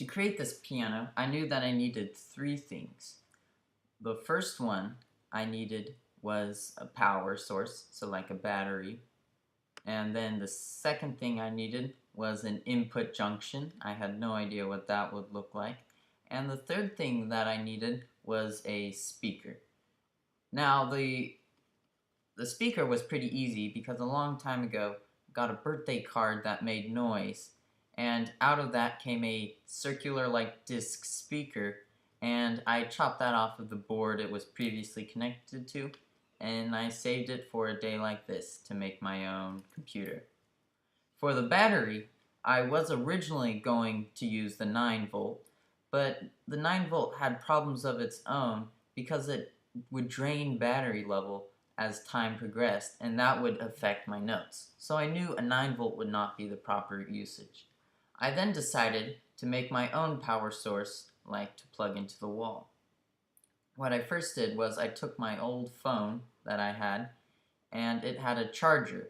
To create this piano, I knew that I needed three things. The first one I needed was a power source, so like a battery. And then the second thing I needed was an input junction. I had no idea what that would look like. And the third thing that I needed was a speaker. Now the speaker was pretty easy because a long time ago I got a birthday card that made noise, and out of that came a circular like disc speaker, and I chopped that off of the board it was previously connected to, and I saved it for a day like this to make my own computer. For the battery, I was originally going to use the 9-volt, but the 9-volt had problems of its own because it would drain battery level as time progressed, and that would affect my notes. So I knew a 9-volt would not be the proper usage. I then decided to make my own power source, like to plug into the wall. What I first did was I took my old phone that I had, and it had a charger.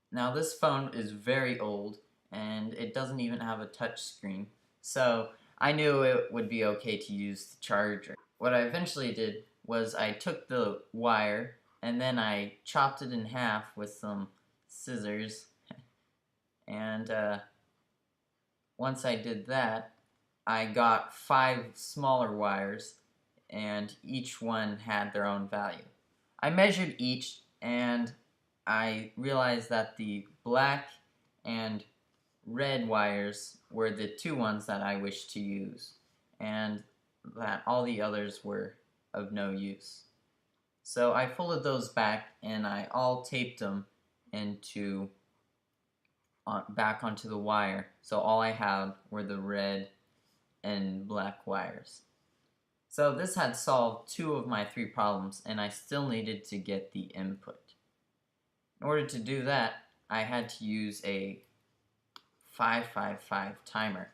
Now this phone is very old, and it doesn't even have a touch screen, so I knew it would be okay to use the charger. What I eventually did was I took the wire and then I chopped it in half with some scissors, and once I did that, I got 5 smaller wires, and each one had their own value. I measured each, and I realized that the black and red wires were the 2 ones that I wished to use, and that all the others were of no use. So I folded those back and I all taped them back onto the wire, so all I had were the red and black wires. So this had solved 2 of my 3 problems, and I still needed to get the input. In order to do that, I had to use a 555 timer.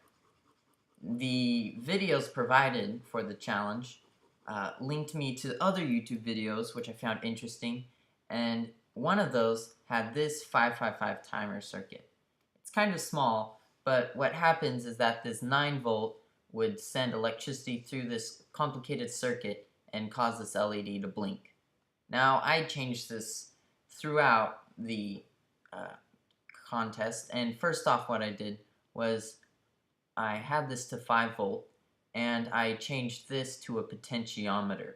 The videos provided for the challenge linked me to other YouTube videos which I found interesting, and one of those had this 555 timer circuit. It's kind of small, but what happens is that this 9-volt would send electricity through this complicated circuit and cause this LED to blink. Now I changed this throughout the contest, and first off what I did was I had this to 5-volt, and I changed this to a potentiometer.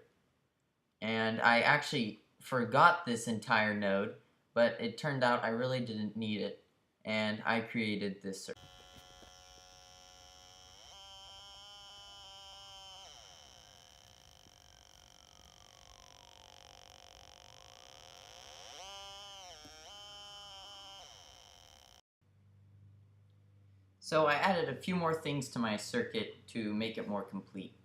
And I actually forgot this entire node, but it turned out I really didn't need it, and I created this circuit. So I added a few more things to my circuit to make it more complete.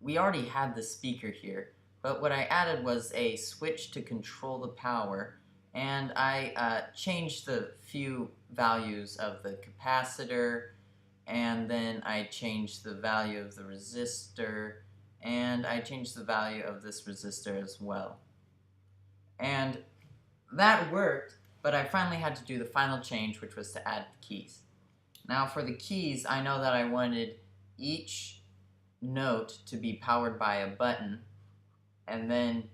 We already had the speaker here, but what I added was a switch to control the power, and I changed the few values of the capacitor, and then I changed the value of the resistor, and I changed the value of this resistor as well. And that worked, but I finally had to do the final change, which was to add the keys. Now for the keys, I know that I wanted each note to be powered by a button, and then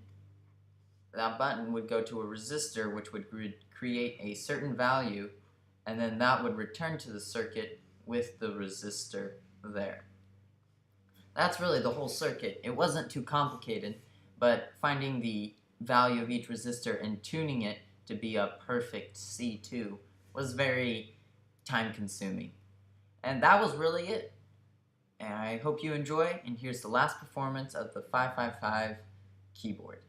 that button would go to a resistor which would create a certain value, and then that would return to the circuit with the resistor there. That's really the whole circuit. It wasn't too complicated, but finding the value of each resistor and tuning it to be a perfect C2 was very time-consuming. And that was really it. And I hope you enjoy, and here's the last performance of the 555 keyboard.